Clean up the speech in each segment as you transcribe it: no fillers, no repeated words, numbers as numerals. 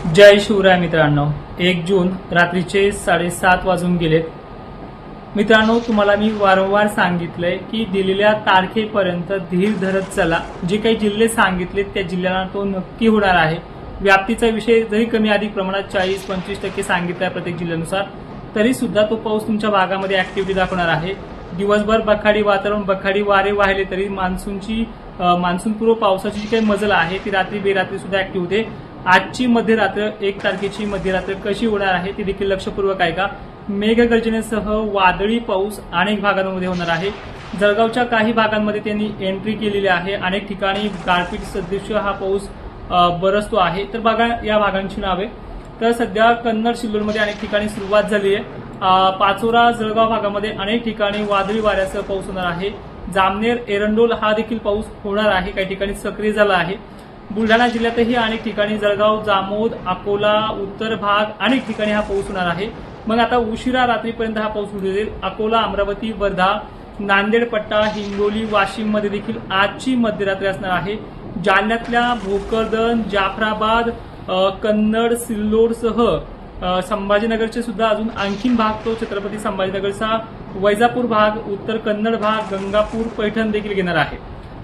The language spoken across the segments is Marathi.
जय शिवराय मित्रांनो। 1 जून रात्रीचे 7:30 वाजून गेलेत। मित्रांनो, तुम्हाला मी वारंवार सांगितलंय की दिलेल्या तारखेपर्यंत धीर धरत चला। जे काही जिल्हे सांगितलेत त्या जिल्ह्यांना तो नक्की होणार आहे। व्याप्तीचा विषय जरी कमी अधिक प्रमाणात 40-25% सांगितलाय प्रत्येक जिल्ह्यानुसार, तरी सुद्धा तो पाऊस तुमच्या भागामध्ये ऍक्टिव्हिटी दाखवणार आहे। दिवसभर बखाडी वातावरण, बखाडी वारे वाहिले तरी मान्सूनपूर्व पावसाची जी काही मजल आहे ती रात्री बेरात्री सुद्धा ऍक्टिव्ह होते। आजची मध्यरात्र 1 तारखेची मध्यरात्र कशी होणार आहे ते देखील लक्षपूर्वक ऐका। मेघगर्जनेसह वादळी पाऊस अनेक भागांमध्ये होणार आहे। जळगावच्या काही भागांमध्ये त्यांनी एंट्री केलेली आहे। अनेक ठिकाणी गारपीट सदृश हा पाऊस बरसतो आहे। तर बघा या भागांची नावे। तर सध्या कन्नड सिल्लोडमध्ये अनेक ठिकाणी सुरुवात झाली आहे। पाचोरा जळगाव भागामध्ये अनेक ठिकाणी वादळी वाऱ्यासह पाऊस होणार आहे। जामनेर एरंडोल हा देखील पाऊस होणार आहे, काही ठिकाणी सक्रिय झाला आहे। बुलढाणा जिल्ह्यातही अनेक ठिकाणी जळगाव, जामोद, अकोला, उत्तर भाग अनेक ठिकाणी हा पाऊस होणार आहे। मग आता उशिरा रात्रीपर्यंत हा पाऊस सुरू होईल। अकोला, अमरावती, वर्धा, नांदेड पट्टा, हिंगोली, वाशिम मध्ये देखील आजची मध्यरात्री असणार आहे। जालन्यातल्या भोकरदन, जाफराबाद, कन्नड, सिल्लोडसह संभाजीनगरचे सुद्धा अजून आणखीन भाग तो छत्रपती संभाजीनगरचा, वैजापूर भाग, उत्तर कन्नड भाग, गंगापूर, पैठण देखील घेणार आहे।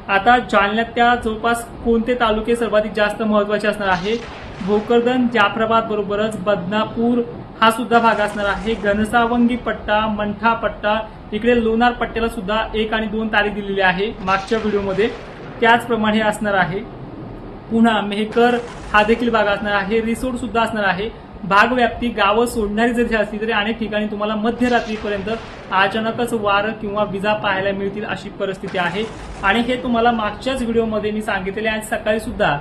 आता जालन्यातल्या जवळपास कोणते तालुके सर्वाधिक जास्त महत्वाचे असणार आहे? भोकरदन, जाफराबाद बरोबरच बदनापूर हा सुद्धा भाग असणार आहे। घनसावंगी पट्टा, मंठा पट्टा, इकडे लोणार पट्ट्याला सुद्धा 1 आणि 2 तारीख दिलेली आहे मागच्या व्हिडिओमध्ये, त्याचप्रमाणे असणार आहे। पुन्हा मेहकर हा देखील भाग असणार आहे। रिसोड सुद्धा असणार आहे। भाग व्याप्ती गावं सोडणारी जरी असली तरी अनेक ठिकाणी तुम्हाला मध्यरात्रीपर्यंत अचानकच वारं किंवा विजा पाहायला मिळतील अशी परिस्थिती आहे। आणि हे तुम्हाला मागच्याच व्हिडिओमध्ये मी सांगितलेले आहे। सकाळी सुद्धा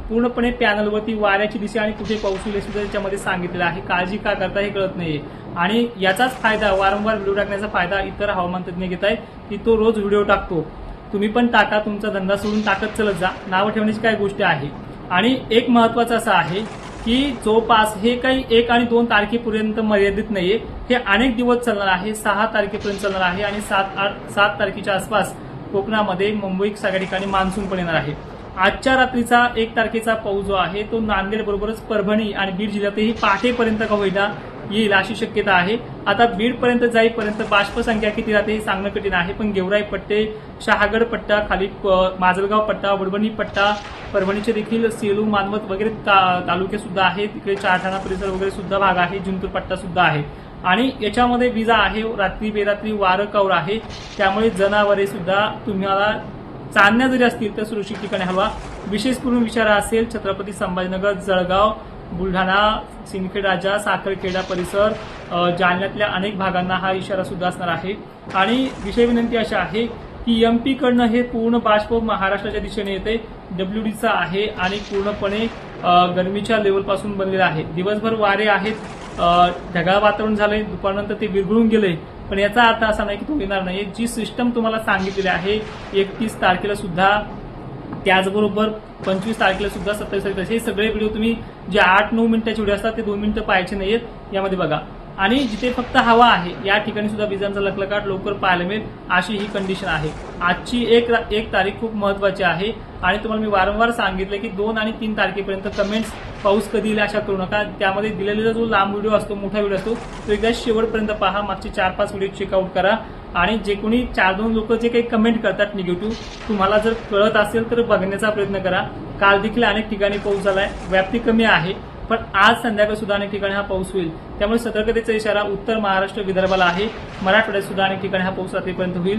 पूर्णपणे पॅनलवरती वाऱ्याची दिशा आणि कुठे पाऊस होईल सुद्धा त्याच्यामध्ये सांगितलेलं आहे। काळजी का करता हे कळत नाहीये। आणि याचाच फायदा, वारंवार व्हिडिओ टाकण्याचा फायदा इतर हवामान तज्ञ घेत आहे की तो रोज व्हिडिओ टाकतो। तुम्ही पण टाका, तुमचा धंदा सोडून टाकत चलत जा। नावं ठेवण्याची काय गोष्ट आहे। आणि एक महत्वाचं असं आहे की जवळपास हे काही 1 आणि 2 तारखेपर्यंत मर्यादित नाहीये, हे अनेक दिवस चालणार आहे। 6 तारखेपर्यंत चालणार आहे आणि 7 तारखेच्या आसपास कोकणामध्ये, मुंबईत सगळ्या ठिकाणी मान्सून पण येणार आहे। आजच्या रात्रीचा 1 तारखेचा पाऊस जो आहे तो नांदेड बरोबरच परभणी आणि बीड जिल्ह्यातही पहाटेपर्यंत का होईना येईल अशी शक्यता आहे। आता बीड पर्यंत जाईपर्यंत बाष्प संख्या किती राहते हे सांगणं कठीण आहे, पण गेवराई पट्टे, शहागड पट्टा, खाली माजलगाव पट्टा, वडवणी पट्टा, परभणीचे देखील सेलू, मानवत वगैरे तालुके सुद्धा आहेत। तिकडे चारठाणा परिसर वगैरे सुद्धा भाग आहे। जिंतूर पट्टा सुद्धा आहे। आणि याच्यामध्ये विजा आहे, रात्री बेरात्री वारं कौर आहे, त्यामुळे जनावरे सुद्धा तुम्हाला चालण्या जरी असतील तर सुरक्षित ठिकाणी हवा। विशेष करून इशारा असेल छत्रपती संभाजीनगर, जळगाव, बुलढाणा, सिंदखेड राजा, साखरखेडा परिसर, जालन्यातल्या अनेक भागांना हा इशारा सुद्धा असणार आहे। आणि विषय विनंती अशी आहे की एमपी कडनं हे पूर्ण बाष्प महाराष्ट्राच्या दिशेने येते, डब्ल्यूडीचा आहे आणि पूर्णपणे गरमीच्या लेवलपासून बनलेला आहे। दिवसभर वारे आहेत, ढगाळ वातावरण झालंय, दुपारनंतर ते विरघळून गेलंय, पण याचा अर्थ असा नाही की तो येणार नाही। जी सिस्टम तुम्हाला सांगितलेली आहे 31 तारखेला सुद्धा, त्याचबरोबर 25 तारखेला सुद्धा, 27 तारखेला, हे सगळे व्हिडिओ तुम्ही जे 8-9 मिनिटाचे व्हिडिओ असतात ते 2 मिनिटं पाहायचे नाहीयेत, यामध्ये बघा। आणि जिथे फक्त हवा आहे या ठिकाणी सुद्धा विजांचा लखलखाट लवकर पाहायला मिळेल अशी ही कंडिशन आहे। आजची 1 तारीख खूप महत्वाची आहे आणि तुम्हाला मी वारंवार सांगितलं की 2 आणि 3 तारखेपर्यंत कमेंट्स पाऊस कधी येईल अशा करू नका। त्यामध्ये दिलेला जो लांब व्हिडिओ असतो, मोठा व्हिडिओ असतो, तो एकदा शेवटपर्यंत पहा। मागचे 4-5 व्हिडिओ चेकआउट करा। आणि जे कोणी 4-2 लोक जे काही कमेंट करतात निगेटिव्ह, तुम्हाला जर कळत असेल तर बघण्याचा प्रयत्न करा। काल देखील अनेक ठिकाणी पाऊस झालाय, व्याप्ती कमी आहे, पण आज संध्याकाळी सुद्धा अनेक ठिकाणी हा पाऊस होईल, त्यामुळे सतर्कतेचा इशारा उत्तर महाराष्ट्र, विदर्भाला आहे। मराठवाड्यात सुद्धा अनेक ठिकाणी हा पाऊस रात्रीपर्यंत होईल।